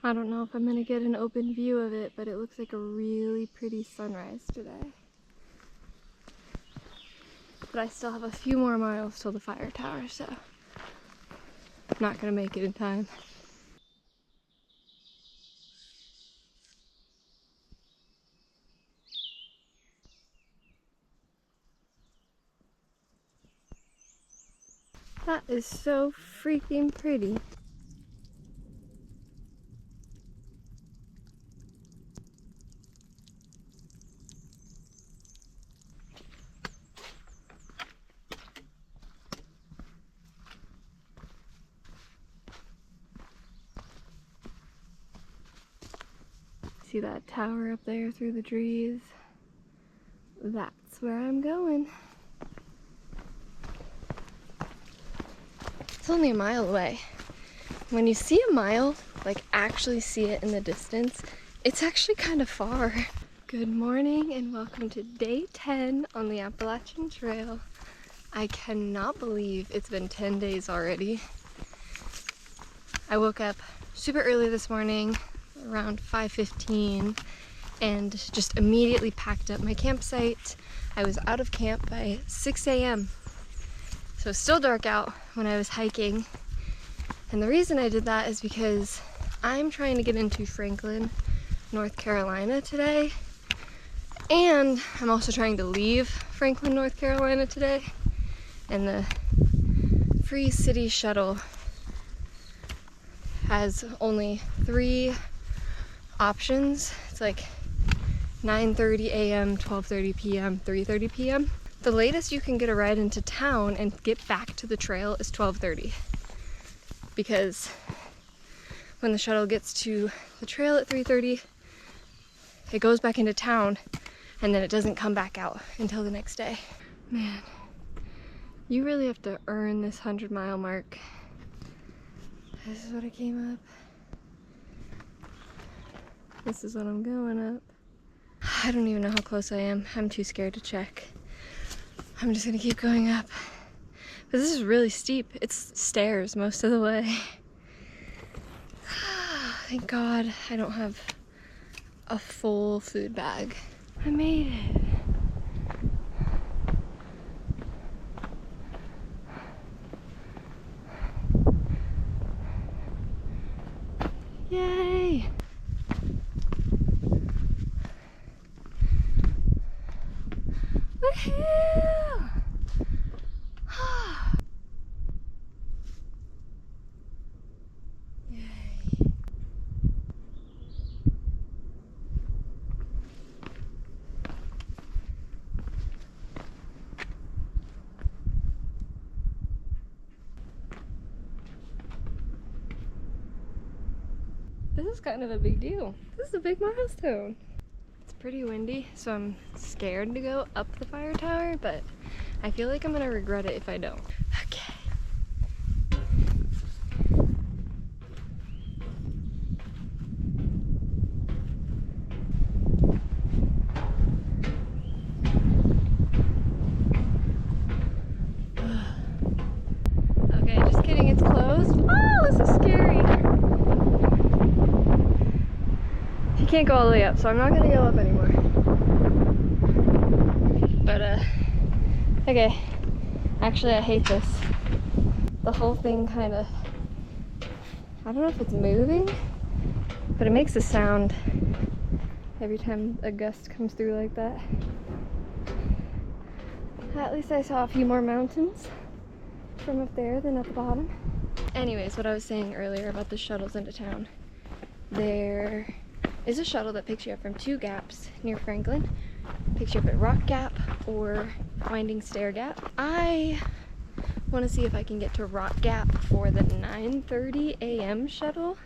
I don't know if I'm gonna get an open view of it, but it looks like a really pretty sunrise today. But I still have a few more miles till the fire tower, so I'm not gonna make it in time. That is so freaking pretty. See that tower up there through the trees? That's where I'm going. It's only a mile away. When you see a mile, like actually see it in the distance, it's actually kind of far. Good morning and welcome to day 10 on the Appalachian Trail. I cannot believe it's been 10 days already. I woke up super early this morning, around 5:15, and just immediately packed up my campsite. I was out of camp by 6 a.m. So it's still dark out when I was hiking. And the reason I did that is because I'm trying to get into Franklin, North Carolina today. And I'm also trying to leave Franklin, North Carolina today. And the free city shuttle has only 3 options. It's like 9:30 a.m., 12:30 p.m., 3:30 p.m. The latest you can get a ride into town and get back to the trail is 12:30. Because when the shuttle gets to the trail at 3:30, it goes back into town and then it doesn't come back out until the next day. Man, you really have to earn this 100-mile mark. This is what I came up. This is what I'm going up. I don't even know how close I am. I'm too scared to check. I'm just gonna keep going up. But this is really steep. It's stairs most of the way. Thank God I don't have a full food bag. I made it. Yay! Woohoo! Yay. This is kind of a big deal. This is a big milestone. It's pretty windy, so I'm scared to go up the fire tower, but I feel like I'm gonna regret it if I don't. Okay. Okay, just kidding, it's closed. Oh, this is scary. You can't go all the way up, so I'm not gonna go up anymore. But okay, actually I hate this. The whole thing kind of, I don't know if it's moving, but it makes a sound every time a gust comes through like that. At least I saw a few more mountains from up there than at the bottom. Anyways, what I was saying earlier about the shuttles into town. There is a shuttle that picks you up from 2 gaps near Franklin. Picks you up at Rock Gap or Winding Stair Gap. I want to see if I can get to Rock Gap for the 9:30 a.m. shuttle.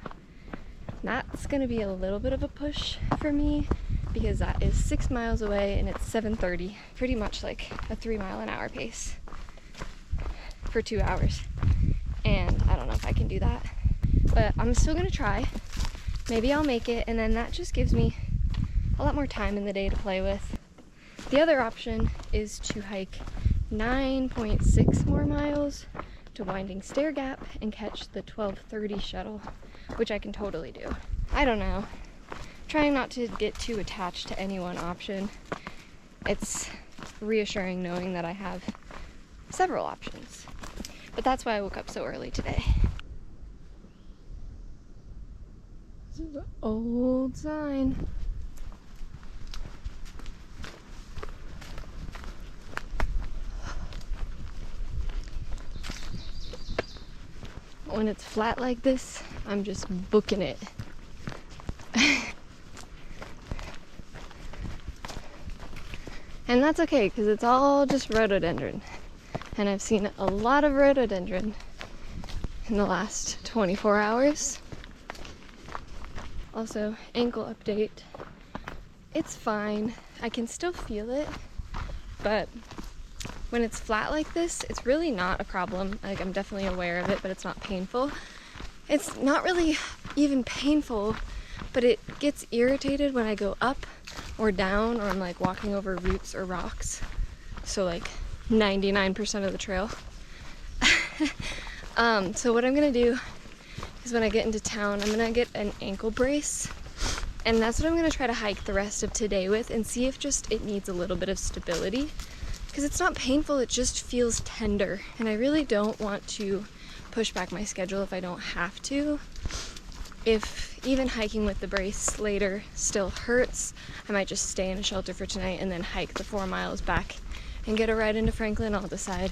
That's going to be a little bit of a push for me because that is 6 miles away and it's 7:30. Pretty much like a 3-mile-an-hour pace for 2 hours. And I don't know if I can do that. But I'm still going to try. Maybe I'll make it, and then that just gives me a lot more time in the day to play with. The other option is to hike 9.6 more miles to Winding Stair Gap and catch the 12:30 shuttle, which I can totally do. I don't know. Trying not to get too attached to any one option. It's reassuring knowing that I have several options. But that's why I woke up so early today. This is an old sign. When it's flat like this, I'm just booking it. And that's okay, because it's all just rhododendron. And I've seen a lot of rhododendron in the last 24 hours. Also, ankle update. It's fine. I can still feel it, but when it's flat like this, it's really not a problem. Like, I'm definitely aware of it, but it's not painful. It's not really even painful, but it gets irritated when I go up or down, or I'm like walking over roots or rocks. So like 99% of the trail. So what I'm gonna do is when I get into town, I'm gonna get an ankle brace, and that's what I'm gonna try to hike the rest of today with, and see if just it needs a little bit of stability, because it's not painful, it just feels tender, and I really don't want to push back my schedule if I don't have to. If even hiking with the brace later still hurts, I might just stay in a shelter for tonight and then hike the 4 miles back and get a ride into Franklin. I'll decide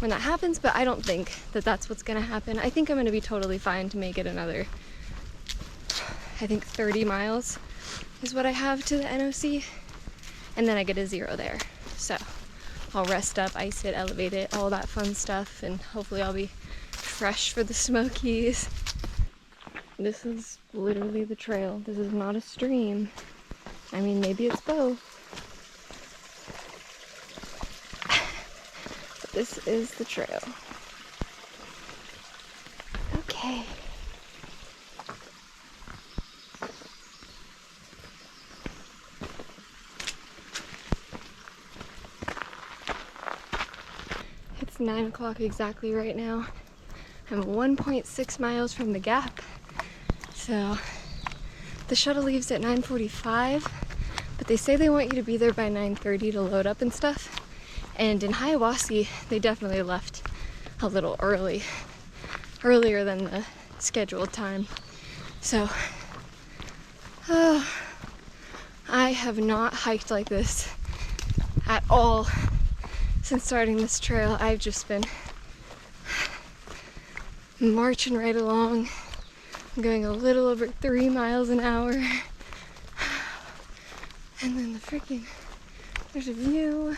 when that happens, but I don't think that that's what's gonna happen. I think I'm gonna be totally fine to make it another, I think 30 miles is what I have to the NOC, and then I get a 0 there. So I'll rest up, ice it, elevate it, all that fun stuff, and hopefully I'll be fresh for the Smokies. This is literally the trail. This is not a stream. I mean, maybe it's both. But this is the trail. Okay. It's 9 o'clock exactly right now. I'm 1.6 miles from the gap. So the shuttle leaves at 9:45, but they say they want you to be there by 9:30 to load up and stuff. And in Hiawassee, they definitely left a little earlier than the scheduled time. So I have not hiked like this at all since starting this trail. I've just been marching right along. I'm going a little over 3 miles an hour. And then there's a view,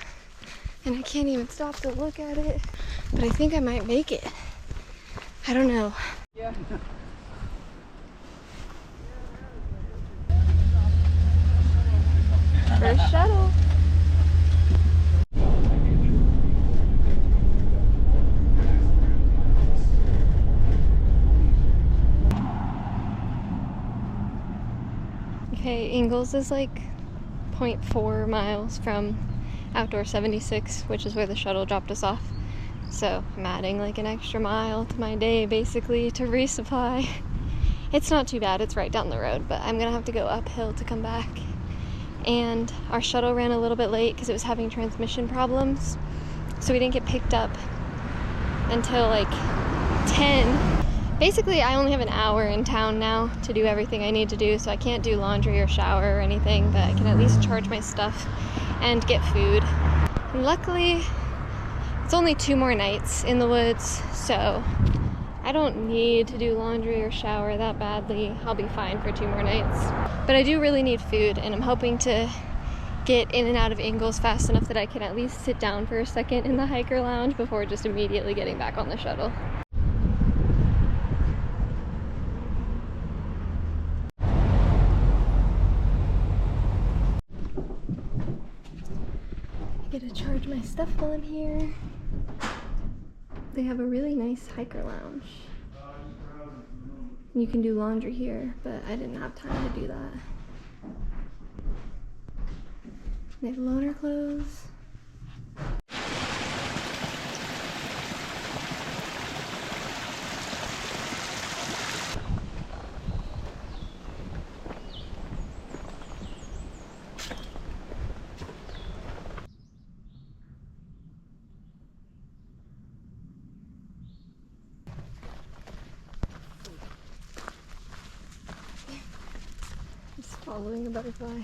and I can't even stop to look at it. But I think I might make it. I don't know. Yeah. First shuttle. Okay, Ingalls is like 0.4 miles from Outdoor 76, which is where the shuttle dropped us off. So I'm adding like an extra mile to my day basically to resupply. It's not too bad, it's right down the road, but I'm gonna have to go uphill to come back. And our shuttle ran a little bit late because it was having transmission problems. So we didn't get picked up until like 10. Basically, I only have an hour in town now to do everything I need to do, so I can't do laundry or shower or anything, but I can at least charge my stuff and get food. And luckily, it's only 2 more nights in the woods, so I don't need to do laundry or shower that badly. I'll be fine for 2 more nights. But I do really need food, and I'm hoping to get in and out of Ingalls fast enough that I can at least sit down for a second in the hiker lounge before just immediately getting back on the shuttle. I get to charge my stuff while I'm here. They have a really nice hiker lounge. You can do laundry here, but I didn't have time to do that. They have loaner clothes. following a butterfly.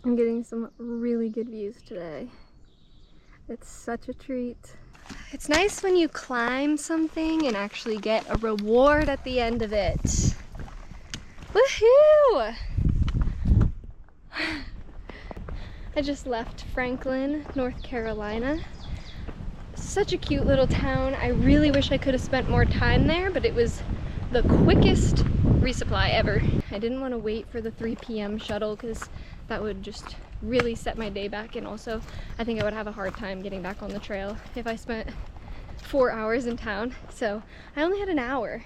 I'm getting some really good views today. It's such a treat. It's nice when you climb something and actually get a reward at the end of it. Woohoo! I just left Franklin, North Carolina. Such a cute little town. I really wish I could have spent more time there, but it was the quickest resupply ever. I didn't want to wait for the 3 p.m. shuttle because that would just really set my day back, and also I think I would have a hard time getting back on the trail if I spent 4 hours in town. So I only had an hour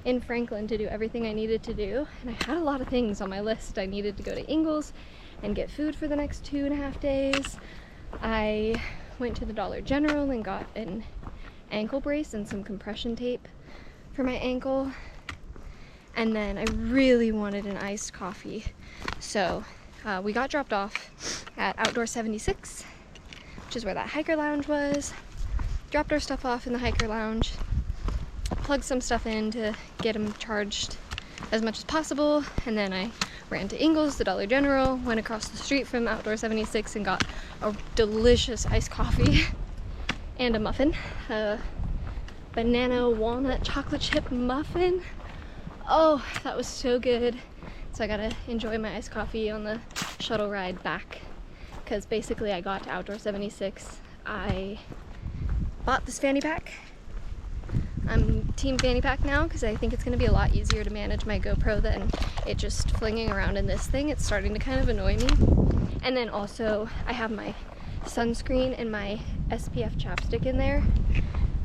in Franklin to do everything I needed to do, and I had a lot of things on my list. I needed to go to Ingalls and get food for the next 2.5 days. I went to the Dollar General and got an ankle brace and some compression tape for my ankle, and then I really wanted an iced coffee, so we got dropped off at Outdoor 76, which is where that hiker lounge was. Dropped our stuff off in the hiker lounge, plugged some stuff in to get them charged as much as possible, and then I ran to Ingalls, the Dollar General, went across the street from Outdoor 76 and got a delicious iced coffee and a muffin, a banana walnut chocolate chip muffin. Oh, that was so good. So I gotta enjoy my iced coffee on the shuttle ride back, because basically I got to Outdoor 76. I bought this fanny pack. I'm team fanny pack now because I think it's going to be a lot easier to manage my GoPro than it just flinging around in this thing. It's starting to kind of annoy me. And then also I have my sunscreen and my SPF chapstick in there,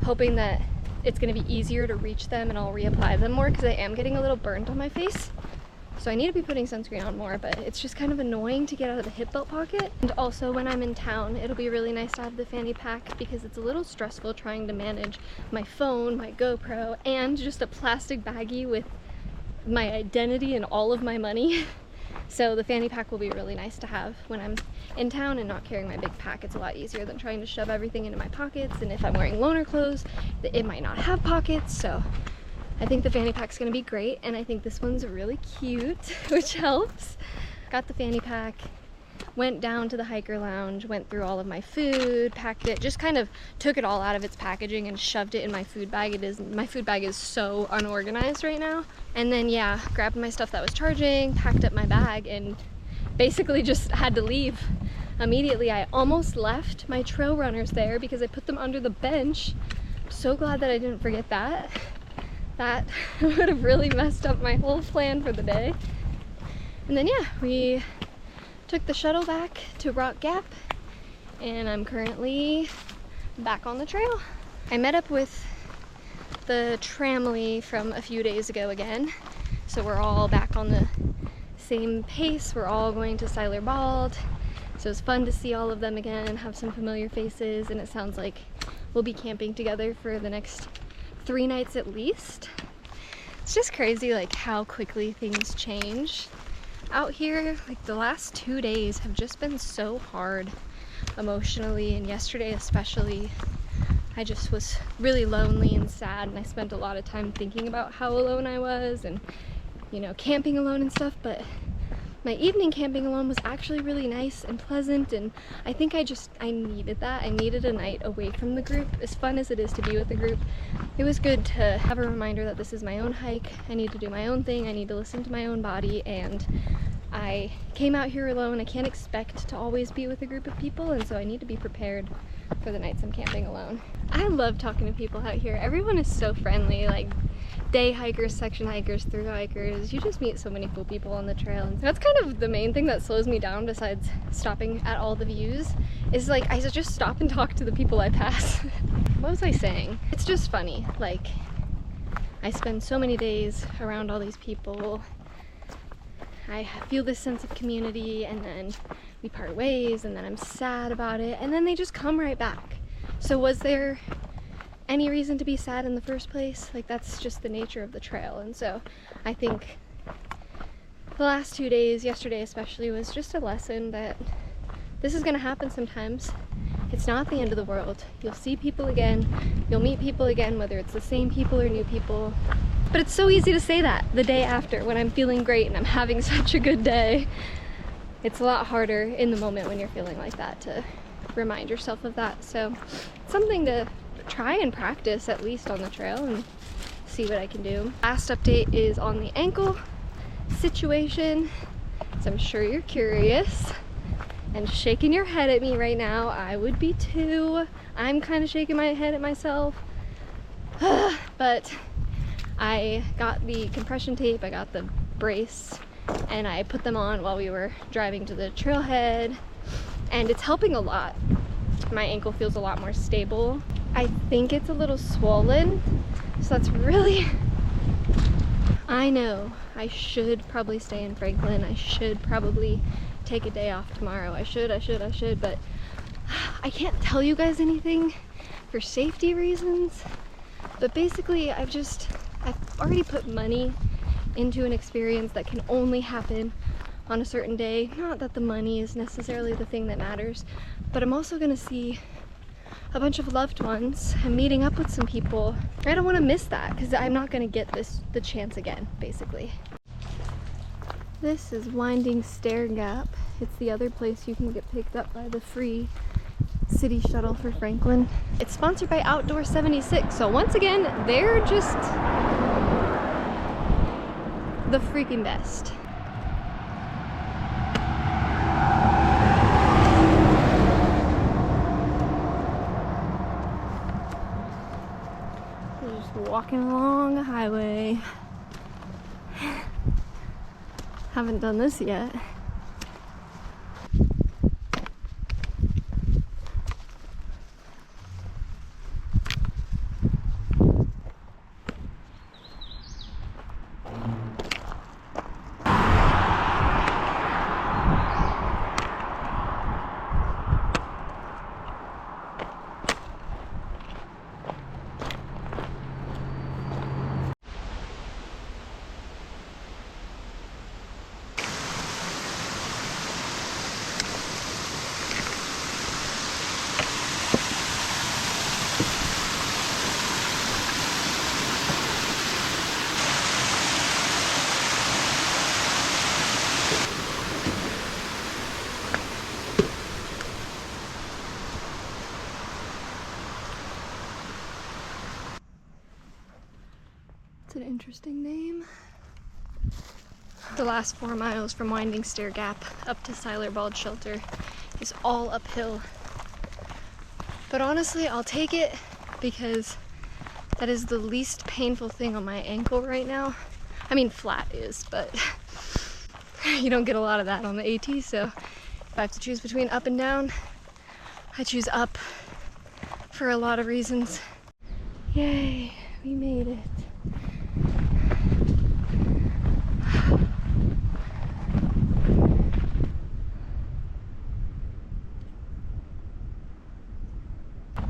hoping that it's going to be easier to reach them and I'll reapply them more, because I am getting a little burnt on my face. So I need to be putting sunscreen on more, but it's just kind of annoying to get out of the hip belt pocket. And also when I'm in town, it'll be really nice to have the fanny pack because it's a little stressful trying to manage my phone, my GoPro, and just a plastic baggie with my identity and all of my money. So the fanny pack will be really nice to have when I'm in town and not carrying my big pack. It's a lot easier than trying to shove everything into my pockets, and if I'm wearing loaner clothes, it might not have pockets. So I think the fanny pack's gonna be great, and I think this one's really cute, which helps. Got the fanny pack, went down to the hiker lounge, went through all of my food, packed it, just kind of took it all out of its packaging and shoved it in my food bag. My food bag is so unorganized right now. And then yeah, grabbed my stuff that was charging, packed up my bag, and basically just had to leave immediately. I almost left my trail runners there because I put them under the bench. I'm so glad that I didn't forget that. That would have really messed up my whole plan for the day. And then yeah, we took the shuttle back to Rock Gap, and I'm currently back on the trail. I met up with the tramily from a few days ago again, so we're all back on the same pace. We're all going to Siler Bald, so it's fun to see all of them again and have some familiar faces, and it sounds like we'll be camping together for the next 3 nights at least. It's just crazy like how quickly things change out here. Like the last 2 days have just been so hard emotionally, and yesterday especially I just was really lonely and sad, and I spent a lot of time thinking about how alone I was and, you know, camping alone and stuff. But my evening camping alone was actually really nice and pleasant, and I think I needed that. I needed a night away from the group. As fun as it is to be with the group, it was good to have a reminder that this is my own hike. I need to do my own thing. I need to listen to my own body, and I came out here alone. I can't expect to always be with a group of people, and so I need to be prepared for the nights I'm camping alone. I love talking to people out here. Everyone is so friendly, like day hikers, section hikers, thru hikers. You just meet so many cool people on the trail. And that's kind of the main thing that slows me down, besides stopping at all the views, is like I just stop and talk to the people I pass. What was I saying? It's just funny. Like I spend so many days around all these people. I feel this sense of community, and then we part ways, and then I'm sad about it, and then they just come right back. So was there any reason to be sad in the first place? Like that's just the nature of the trail. And so I think the last 2 days, yesterday especially, was just a lesson that this is going to happen sometimes, It's not the end of the world. You'll see people again. You'll meet people again, whether it's the same people or new people. But it's so easy to say that the day after when I'm feeling great and I'm having such a good day. It's a lot harder in the moment when you're feeling like that to remind yourself of that. So it's something to try and practice at least on the trail and see what I can do. Last update is on the ankle situation. So I'm sure you're curious and shaking your head at me right now. I would be too. I'm kind of shaking my head at myself. But I got the compression tape, I got the brace, and I put them on while we were driving to the trailhead, and it's helping a lot. My ankle feels a lot more stable. I think it's a little swollen, so that's really... I know I should probably stay in Franklin. I should probably take a day off tomorrow. I should, but I can't tell you guys anything for safety reasons. But basically, I've already put money into an experience that can only happen on a certain day. Not that the money is necessarily the thing that matters, but I'm also gonna see a bunch of loved ones. I'm meeting up with some people. I don't want to miss that because I'm not gonna get the chance again, basically. This is Winding Stair Gap. It's the other place you can get picked up by the free city shuttle for Franklin. It's sponsored by Outdoor 76, so once again, they're just the freaking best. We're just walking along a highway. Haven't done this yet. It's an interesting name. The last 4 miles from Winding Stair Gap up to Siler Bald Shelter is all uphill. But honestly, I'll take it because that is the least painful thing on my ankle right now. I mean, flat is, but you don't get a lot of that on the AT, so if I have to choose between up and down, I choose up for a lot of reasons. Yay, we made it.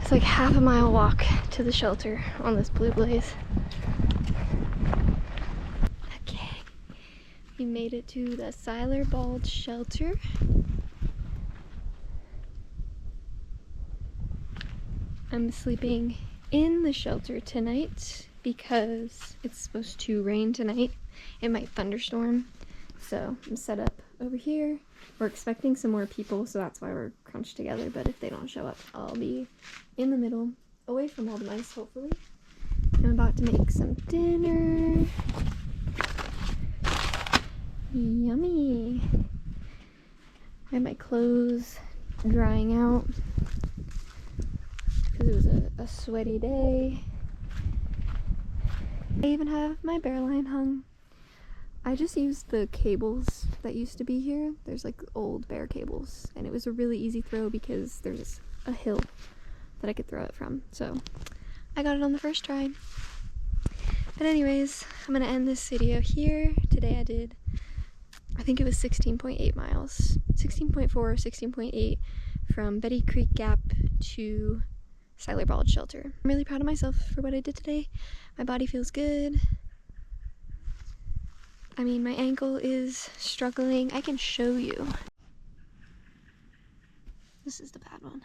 It's like half a mile walk to the shelter on this Blue Blaze. Okay, we made it to the Siler Bald Shelter. I'm sleeping in the shelter tonight because it's supposed to rain tonight. It might thunderstorm, so I'm set up over here. We're expecting some more people, so that's why we're crunched together, but if they don't show up, I'll be in the middle, away from all the mice, hopefully. I'm about to make some dinner. Yummy. I have my clothes drying out because it was a sweaty day. I even have my bear line hung. I just used the cables that used to be here. There's like old bear cables, and it was a really easy throw because there's a hill that I could throw it from. So I got it on the first try. But anyways, I'm gonna end this video here. Today I did, I think it was 16.8 miles. 16.4 or 16.8 from Betty Creek Gap to Siler Bald Shelter. I'm really proud of myself for what I did today. My body feels good. I mean, my ankle is struggling. I can show you. This is the bad one.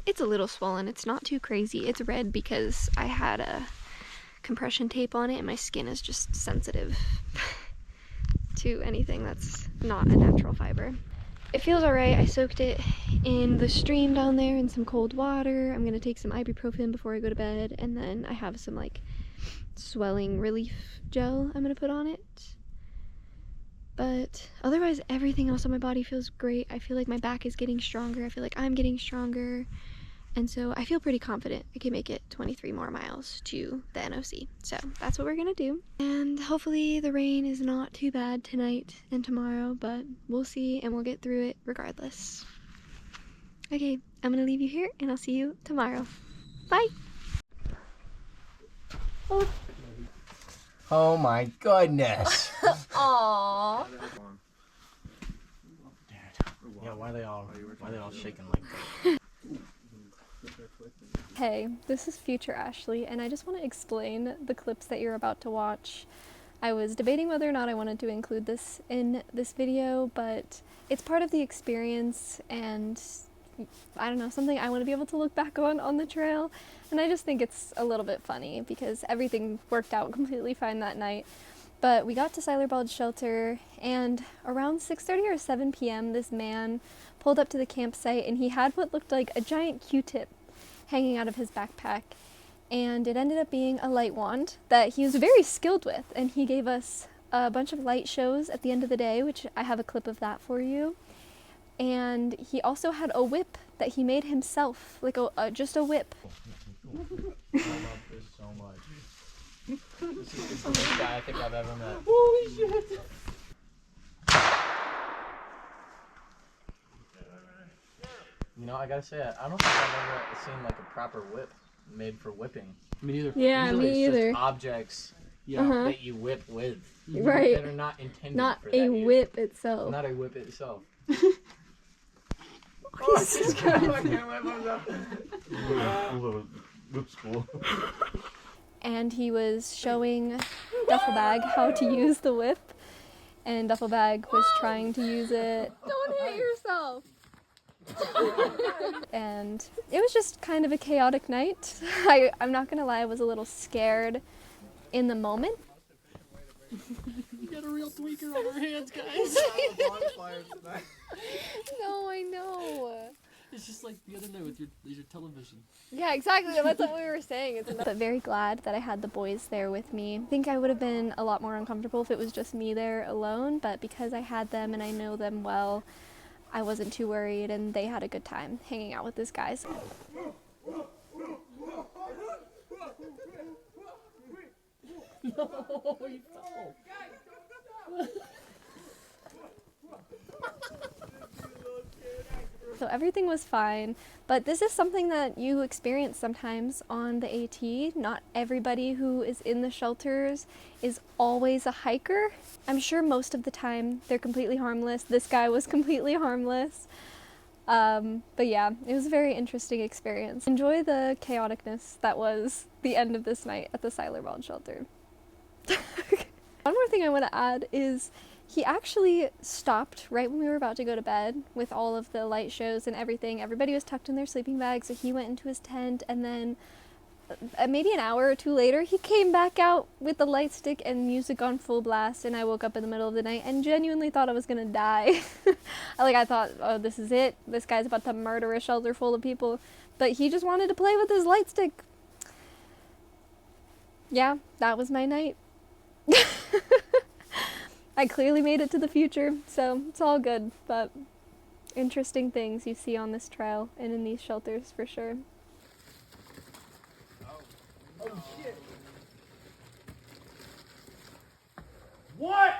It's a little swollen. It's not too crazy. It's red because I had a compression tape on it and my skin is just sensitive to anything that's not a natural fiber. It feels alright. I soaked it in the stream down there in some cold water. I'm gonna take some ibuprofen before I go to bed, and then I have some like swelling relief gel I'm gonna put on it. But otherwise everything else on my body feels great. I feel like my back is getting stronger. I feel like I'm getting stronger. And so I feel pretty confident I can make it 23 more miles to the NOC. So that's what we're gonna do. And hopefully the rain is not too bad tonight and tomorrow, but we'll see and we'll get through it regardless. Okay, I'm gonna leave you here and I'll see you tomorrow. Bye! Oh my goodness! Aww. Yeah, why are they all shaking like that? Hey, this is future Ashley, and I just want to explain the clips that you're about to watch. I was debating whether or not I wanted to include this in this video, but it's part of the experience, and I don't know, something I want to be able to look back on the trail, and I just think it's a little bit funny because everything worked out completely fine that night. But we got to Siler Bald's shelter, and around 6:30 or 7 p.m. this man pulled up to the campsite, and he had what looked like a giant Q-tip hanging out of his backpack, and it ended up being a light wand that he was very skilled with, and he gave us a bunch of light shows at the end of the day, which I have a clip of that for you. And he also had a whip that he made himself, like just a whip. I love this so much. This is the best guy I think I've ever met. Holy shit! You know, I gotta say, I don't think I've ever seen like a proper whip made for whipping. Me either. Yeah, Usually me it's either. just objects that you whip with. Right. That are not intended Not for that. a whip itself. Not a whip itself. Oh, Jesus Christ. Whip school. And he was showing Duffelbag how to use the whip, and Duffelbag was trying to use it. Don't hit yourself! And it was just kind of a chaotic night. I'm not gonna lie, I was a little scared in the moment. We got a real tweaker on our hands, guys. No, I know. It's just like the other night with your television. Yeah, exactly. That's what we were saying. But very glad that I had the boys there with me. I think I would have been a lot more uncomfortable if it was just me there alone, but because I had them and I know them well, I wasn't too worried, and they had a good time hanging out with these guys. No, he fell. So everything was fine, but this is something that you experience sometimes on the AT. Not everybody who is in the shelters is always a hiker. I'm sure most of the time they're completely harmless. This guy was completely harmless. But yeah, it was a very interesting experience. Enjoy the chaoticness that was the end of this night at the Siler Bald shelter. One more thing I want to add is he actually stopped right when we were about to go to bed with all of the light shows and everything. Everybody was tucked in their sleeping bags, so he went into his tent, and then maybe an hour or two later, he came back out with the light stick and music on full blast, and I woke up in the middle of the night and genuinely thought I was gonna die. I thought, oh, this is it. This guy's about to murder a shelter full of people. But he just wanted to play with his light stick. Yeah, that was my night. I clearly made it to the future, so it's all good, but interesting things you see on this trail and in these shelters for sure. Oh shit! What?